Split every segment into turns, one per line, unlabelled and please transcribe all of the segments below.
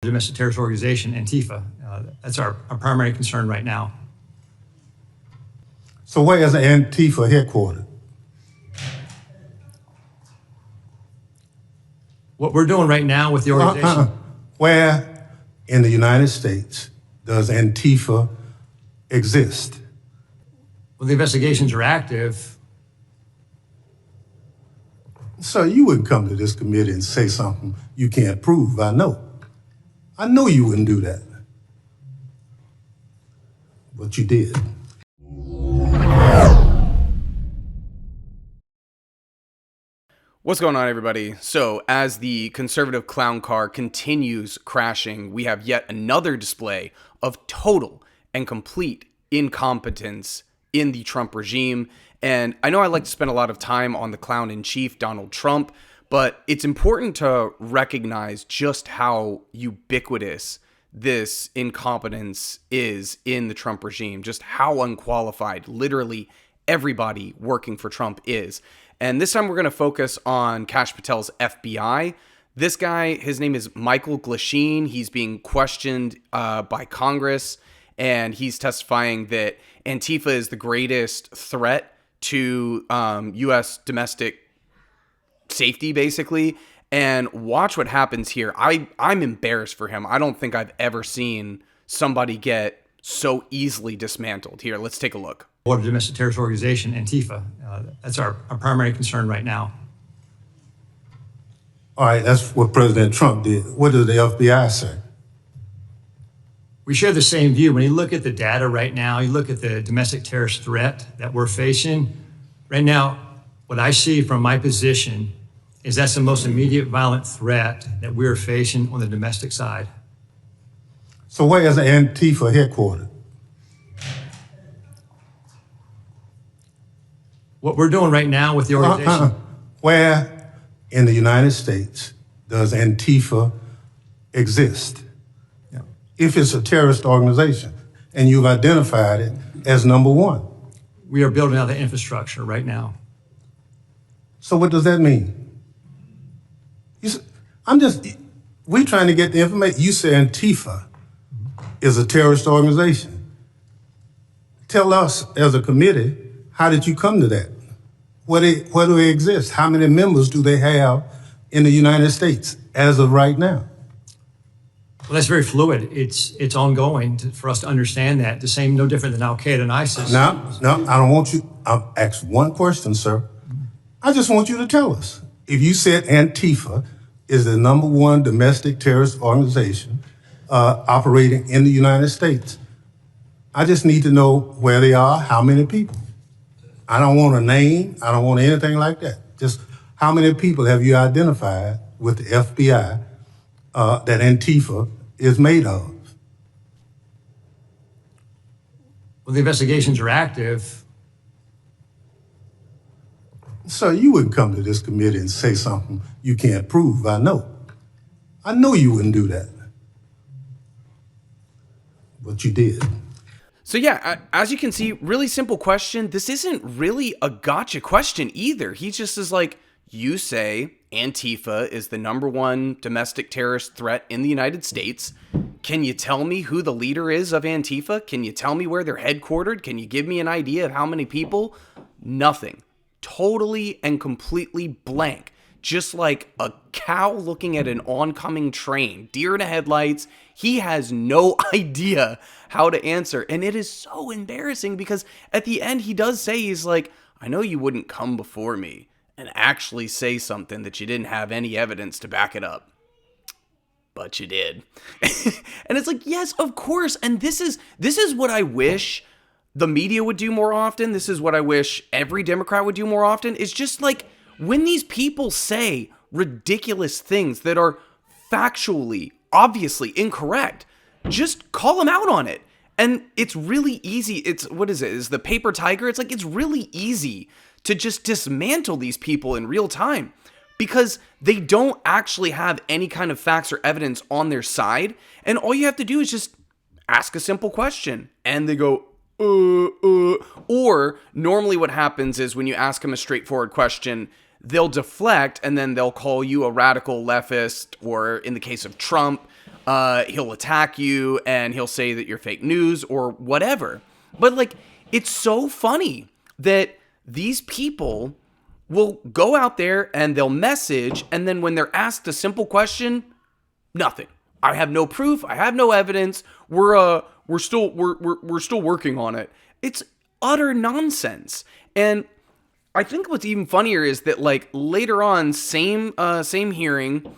domestic terrorist organization, Antifa. That's our primary concern right now.
So where is Antifa headquartered?
What we're doing right now with the organization.
Where in the United States does Antifa exist?
Well, the investigations are active.
Sir, you wouldn't come to this committee and say something you can't prove, I know. I know you wouldn't do that. But you did.
What's going on, everybody? So, as the conservative clown car continues crashing, we have yet another display of total and complete incompetence in the Trump regime. And I know I like to spend a lot of time on the clown in chief, Donald Trump, but it's important to recognize just how ubiquitous this incompetence is in the Trump regime, just how unqualified literally everybody working for Trump is. And this time we're going to focus on Kash Patel's FBI. This guy, his name is Michael Glasheen. He's being questioned by Congress, and he's testifying that Antifa is the greatest threat to U.S. domestic safety, basically. And watch what happens here. I'm embarrassed for him. I don't think I've ever seen somebody get so easily dismantled. Here, let's take a look.
What a domestic terrorist organization, Antifa. That's our primary concern right now.
All right, that's what President Trump did. What does the FBI say?
We share the same view. When you look at the data right now, you look at the domestic terrorist threat that we're facing. Right now, what I see from my position is that's the most immediate violent threat that we're facing on the domestic side.
So where is Antifa headquartered?
What we're doing right now with the organization.
Where in the United States does Antifa exist?
Yeah.
If it's a terrorist organization and you've identified it as number one.
We are building out the infrastructure right now.
So what does that mean? We're trying to get the information. You say Antifa is a terrorist organization. Tell us as a committee, how did you come to that? Where do they exist? How many members do they have in the United States as of right now?
Well, that's very fluid. It's ongoing for us to understand that. The same, no different than Al Qaeda and ISIS.
No, I don't want you. I'll ask one question, sir. I just want you to tell us. If you said Antifa is the number one domestic terrorist organization operating in the United States, I just need to know where they are, how many people. I don't want a name. I don't want anything like that. Just how many people have you identified with the FBI that Antifa is made of?
Well, the investigations are active.
Sir, you wouldn't come to this committee and say something you can't prove, I know. I know you wouldn't do that. But you did.
So yeah, as you can see, really simple question. This isn't really a gotcha question either. He just is like, you say Antifa is the number one domestic terrorist threat in the United States. Can you tell me who the leader is of Antifa? Can you tell me where they're headquartered? Can you give me an idea of how many people? Nothing. Totally and completely blank. Just like a cow looking at an oncoming train, deer in the headlights. He has no idea how to answer. And it is so embarrassing because at the end he does say, he's like, I know you wouldn't come before me and actually say something that you didn't have any evidence to back it up. But you did. And it's like, yes, of course. And this is what I wish the media would do more often. This is what I wish every Democrat would do more often. It's just like, when these people say ridiculous things that are factually, obviously incorrect, just call them out on it. And it's really easy. What is it? Is the paper tiger? It's like, it's really easy to just dismantle these people in real time because they don't actually have any kind of facts or evidence on their side. And all you have to do is just ask a simple question and they go, or normally what happens is when you ask them a straightforward question, they'll deflect and then they'll call you a radical leftist, or in the case of Trump, He'll attack you and he'll say that you're fake news or whatever. But like, it's so funny that these people will go out there and they'll message, and then when they're asked a simple question, nothing. I have no proof. I have no evidence. We're still working on it. It's utter nonsense. And I think what's even funnier is that like later on, same hearing,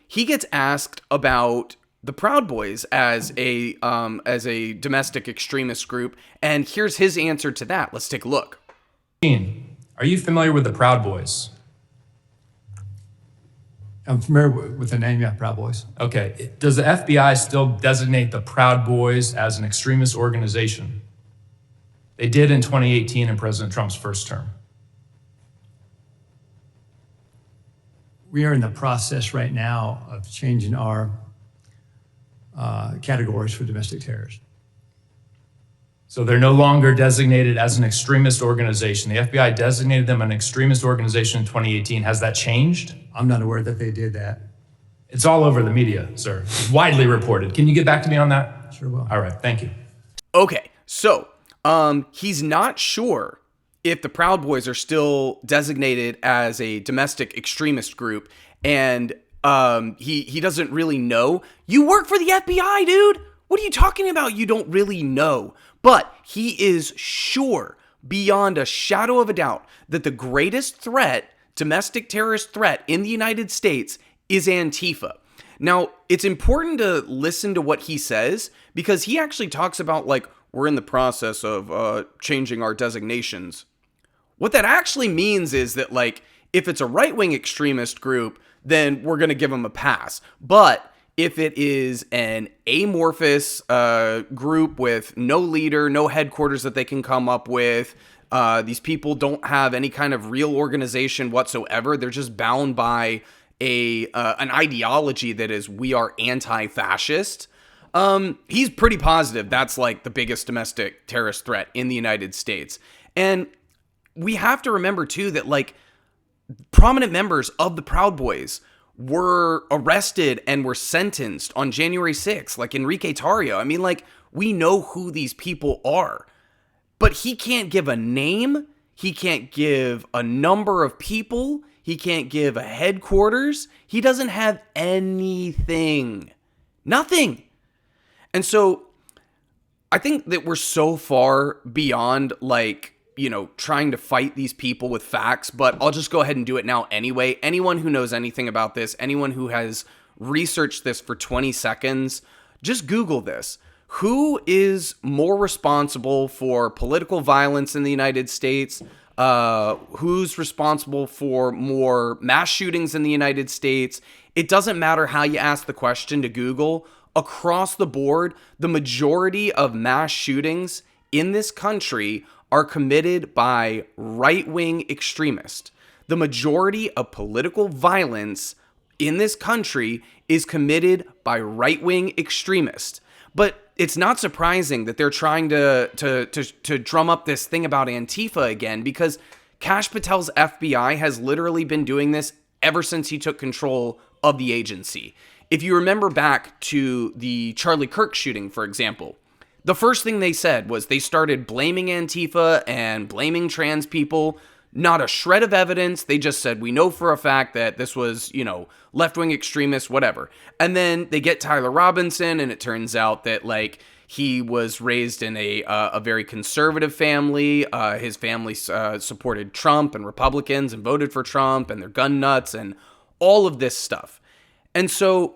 he gets asked about the Proud Boys as a domestic extremist group, and here's his answer to that. Let's take a look.
Are you familiar with the Proud Boys?
I'm familiar with the name, yeah, Proud Boys.
Okay. Does the FBI still designate the Proud Boys as an extremist organization? They did in 2018 in President Trump's first term.
We are in the process right now of changing our categories for domestic terrorists.
So they're no longer designated as an extremist organization. The FBI designated them an extremist organization in 2018. Has that changed?
I'm not aware that they did that.
It's all over the media, sir. It's widely reported. Can you get back to me on that?
Sure will.
All right, thank you.
Okay, so he's not sure if the Proud Boys are still designated as a domestic extremist group, and he doesn't really know. You work for the FBI, dude. What are you talking about? You don't really know. But he is sure, beyond a shadow of a doubt, that the greatest threat, domestic terrorist threat in the United States is Antifa. Now, it's important to listen to what he says, because he actually talks about, like, we're in the process of changing our designations. What that actually means is that, like, if it's a right-wing extremist group, then we're going to give them a pass. But if it is an amorphous group with no leader, no headquarters that they can come up with, these people don't have any kind of real organization whatsoever. They're just bound by an ideology that is, we are anti-fascist. He's pretty positive that's like the biggest domestic terrorist threat in the United States. And we have to remember too that like prominent members of the Proud Boys were arrested and were sentenced on January 6th, like Enrique Tarrio. I mean, like, we know who these people are, but he can't give a name. He can't give a number of people. He can't give a headquarters. He doesn't have anything. Nothing. And so I think that we're so far beyond, like, you know, trying to fight these people with facts, but I'll just go ahead and do it now anyway. Anyone who knows anything about this, anyone who has researched this for 20 seconds, just Google this. Who is more responsible for political violence in the United States? Who's responsible for more mass shootings in the United States? It doesn't matter how you ask the question to Google. Across the board, the majority of mass shootings in this country are committed by right-wing extremists. The majority of political violence in this country is committed by right-wing extremists. But it's not surprising that they're trying to drum up this thing about Antifa again, because Kash Patel's FBI has literally been doing this ever since he took control of the agency. If you remember back to the Charlie Kirk shooting, for example, the first thing they said was they started blaming Antifa and blaming trans people. Not a shred of evidence. They just said, we know for a fact that this was, you know, left-wing extremists, whatever. And then they get Tyler Robinson, and it turns out that, like, he was raised in a very conservative family. His family supported Trump and Republicans and voted for Trump, and they're gun nuts and all of this stuff. And so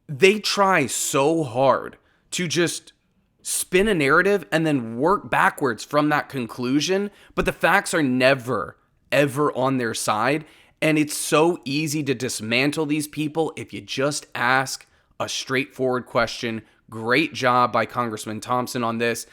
they try so hard to just spin a narrative and then work backwards from that conclusion, but the facts are never, ever on their side, and it's so easy to dismantle these people if you just ask a straightforward question. Great job by Congressman Thompson on this.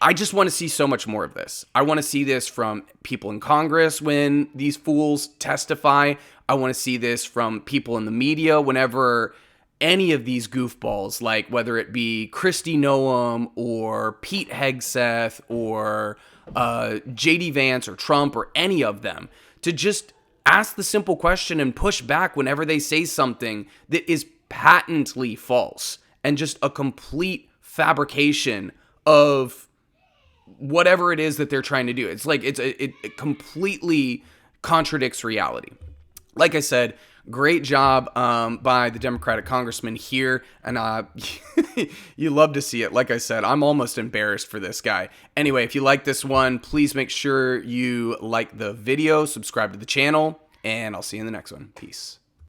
I just want to see so much more of this. I want to see this from people in Congress when these fools testify. I want to see this from people in the media whenever any of these goofballs, like whether it be Kristi Noem or Pete Hegseth or J.D. Vance or Trump or any of them, to just ask the simple question and push back whenever they say something that is patently false and just a complete fabrication of whatever it is that they're trying to do. It's like it completely contradicts reality. Like I said, great job by the Democratic congressman here, and you love to see it. Like I said, I'm almost embarrassed for this guy. Anyway, if you like this one, please make sure you like the video, subscribe to the channel, and I'll see you in the next one. Peace.